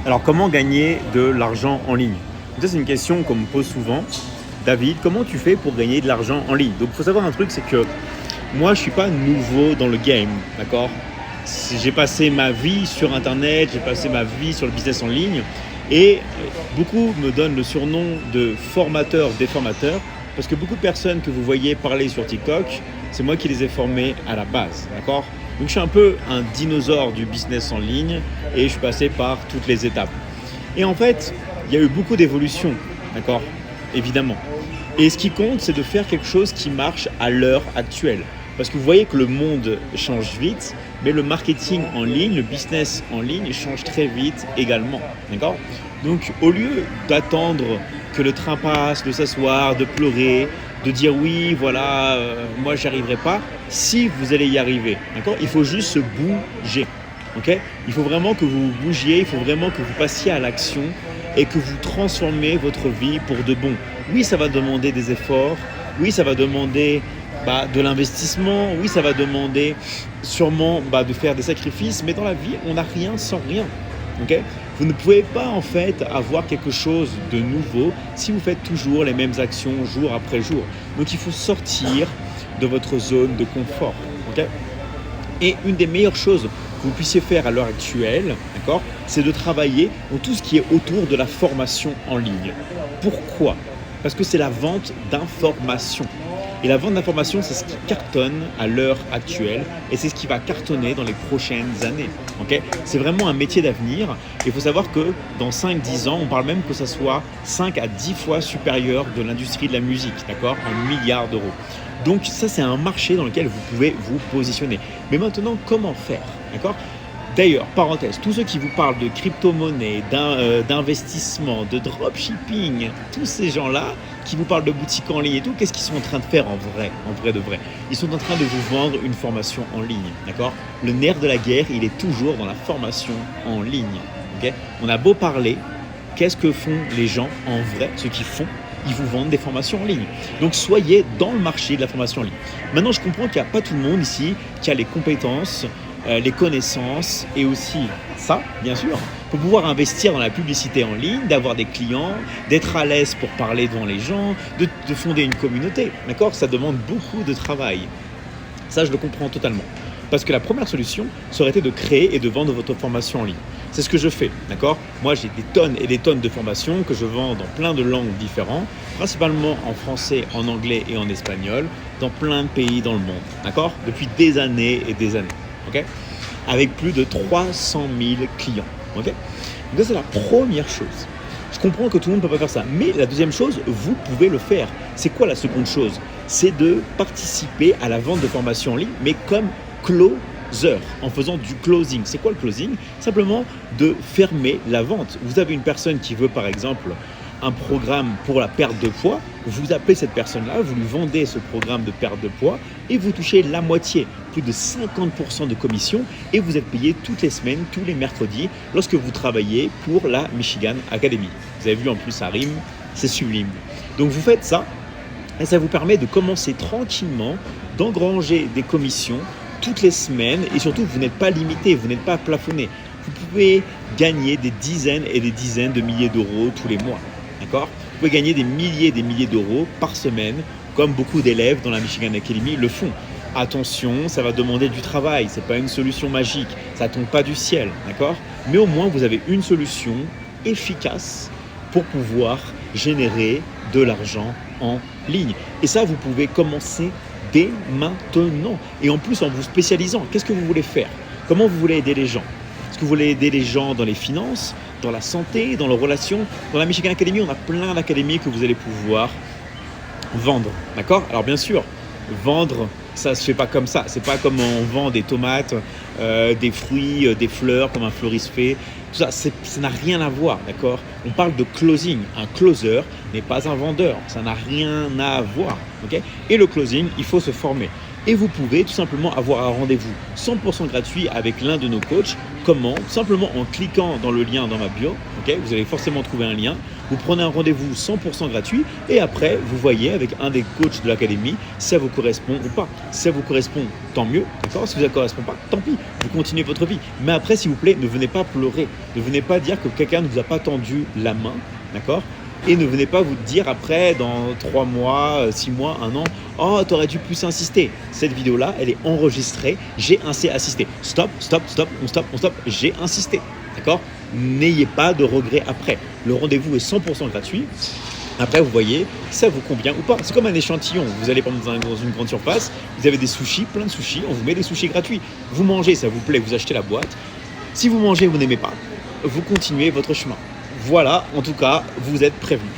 Alors, comment gagner de l'argent en ligne? Ça, c'est une question qu'on me pose souvent. David, comment tu fais pour gagner de l'argent en ligne? Donc, il faut savoir un truc, c'est que moi, je ne suis pas nouveau dans le game, d'accord? J'ai passé ma vie sur Internet, j'ai passé ma vie sur le business en ligne et beaucoup me donnent le surnom de formateur déformateur parce que beaucoup de personnes que vous voyez parler sur TikTok, c'est moi qui les ai formées à la base, d'accord? Donc je suis un peu un dinosaure du business en ligne et je suis passé par toutes les étapes. Et en fait, il y a eu beaucoup d'évolutions, d'accord? Évidemment. Et ce qui compte, c'est de faire quelque chose qui marche à l'heure actuelle. Parce que vous voyez que le monde change vite, mais le marketing en ligne, le business en ligne change très vite également. D'accord? Donc, au lieu d'attendre que le train passe, de s'asseoir, de pleurer, de dire oui, voilà, moi j'y arriverai pas, si vous allez y arriver, d'accord? Il faut juste se bouger. Okay? Il faut vraiment que vous vous bougiez, il faut vraiment que vous passiez à l'action et que vous transformez votre vie pour de bon. Oui, ça va demander des efforts, oui, ça va demander de l'investissement, oui, ça va demander sûrement de faire des sacrifices, mais dans la vie, on n'a rien sans rien. Okay? Vous ne pouvez pas en fait avoir quelque chose de nouveau si vous faites toujours les mêmes actions jour après jour. Donc il faut sortir de votre zone de confort. Okay? Et une des meilleures choses que vous puissiez faire à l'heure actuelle, d'accord, c'est de travailler dans tout ce qui est autour de la formation en ligne. Pourquoi? Parce que c'est la vente d'informations. Et la vente d'informations, c'est ce qui cartonne à l'heure actuelle et c'est ce qui va cartonner dans les prochaines années. Okay? C'est vraiment un métier d'avenir. Et il faut savoir que dans 5-10 ans, on parle même que ça soit 5 à 10 fois supérieur de l'industrie de la musique, d'accord, en milliards d'euros. Donc ça, c'est un marché dans lequel vous pouvez vous positionner. Mais maintenant, comment faire, d'accord? D'ailleurs, parenthèse, tous ceux qui vous parlent de crypto-monnaie, d'investissement, de dropshipping, tous ces gens-là qui vous parlent de boutique en ligne et tout, qu'est-ce qu'ils sont en train de faire en vrai de vrai? Ils sont en train de vous vendre une formation en ligne, d'accord? Le nerf de la guerre, il est toujours dans la formation en ligne, ok? On a beau parler, qu'est-ce que font les gens en vrai, ceux qui font? Ils vous vendent des formations en ligne. Donc soyez dans le marché de la formation en ligne. Maintenant, je comprends qu'il n'y a pas tout le monde ici qui a les compétences, les connaissances et aussi ça, bien sûr, pour pouvoir investir dans la publicité en ligne, d'avoir des clients, d'être à l'aise pour parler devant les gens, de fonder une communauté. D'accord? Ça demande beaucoup de travail. Ça, je le comprends totalement. Parce que la première solution, ça aurait été de créer et de vendre votre formation en ligne. C'est ce que je fais, d'accord? Moi, j'ai des tonnes et des tonnes de formations que je vends dans plein de langues différentes, principalement en français, en anglais et en espagnol, dans plein de pays dans le monde, d'accord? Depuis des années et des années, ok? Avec plus de 300 000 clients, ok? Donc ça, c'est la première chose. Je comprends que tout le monde ne peut pas faire ça, mais la deuxième chose, vous pouvez le faire. C'est quoi la seconde chose? C'est de participer à la vente de formations en ligne, mais comme closer, en faisant du closing. C'est quoi le closing? Simplement de fermer la vente. Vous avez une personne qui veut par exemple un programme pour la perte de poids, vous appelez cette personne-là, vous lui vendez ce programme de perte de poids et vous touchez la moitié, plus de 50% de commission et vous êtes payé toutes les semaines, tous les mercredis lorsque vous travaillez pour la Michigan Academy. Vous avez vu en plus ça rime, c'est sublime. Donc vous faites ça et ça vous permet de commencer tranquillement, d'engranger des commissions toutes les semaines et surtout vous n'êtes pas limité, vous n'êtes pas plafonné. Vous pouvez gagner des dizaines et des dizaines de milliers d'euros tous les mois. D'accord? Vous pouvez gagner des milliers et des milliers d'euros par semaine, comme beaucoup d'élèves dans la Michigan Academy le font. Attention, ça va demander du travail, ce n'est pas une solution magique, ça ne tombe pas du ciel, d'accord? Mais au moins, vous avez une solution efficace pour pouvoir générer de l'argent en ligne. Et ça, vous pouvez commencer dès maintenant. Et en plus, en vous spécialisant, qu'est-ce que vous voulez faire? Comment vous voulez aider les gens? Est-ce que vous voulez aider les gens dans les finances, dans la santé, dans les relations? Dans la Michigan Academy, on a plein d'académies que vous allez pouvoir vendre. D'accord? Alors bien sûr, vendre, ça ne se fait pas comme ça. C'est pas comme on vend des tomates, des fruits, des fleurs, comme un fleuriste fait. Tout ça, ça n'a rien à voir. D'accord? On parle de closing. Un closer n'est pas un vendeur. Ça n'a rien à voir. Okay? Et le closing, il faut se former. Et vous pouvez tout simplement avoir un rendez-vous 100% gratuit avec l'un de nos coachs comment? Simplement en cliquant dans le lien dans ma bio, ok, vous allez forcément trouver un lien, vous prenez un rendez-vous 100% gratuit et après vous voyez avec un des coachs de l'académie si ça vous correspond ou pas. Si ça vous correspond, tant mieux, d'accord? Si ça ne correspond pas, tant pis, vous continuez votre vie. Mais après, s'il vous plaît, ne venez pas pleurer, ne venez pas dire que quelqu'un ne vous a pas tendu la main, d'accord? Et ne venez pas vous dire après, dans 3 mois, 6 mois, 1 an, oh, t'aurais dû plus insister. Cette vidéo-là, elle est enregistrée, j'ai insisté. Stop, on stop, j'ai insisté. D'accord? N'ayez pas de regrets après. Le rendez-vous est 100% gratuit. Après, vous voyez, ça vous convient ou pas. C'est comme un échantillon. Vous allez par exemple dans une grande surface, vous avez des sushis, plein de sushis, on vous met des sushis gratuits. Vous mangez, ça vous plaît, vous achetez la boîte. Si vous mangez, vous n'aimez pas, vous continuez votre chemin. Voilà, en tout cas, vous êtes prévenus.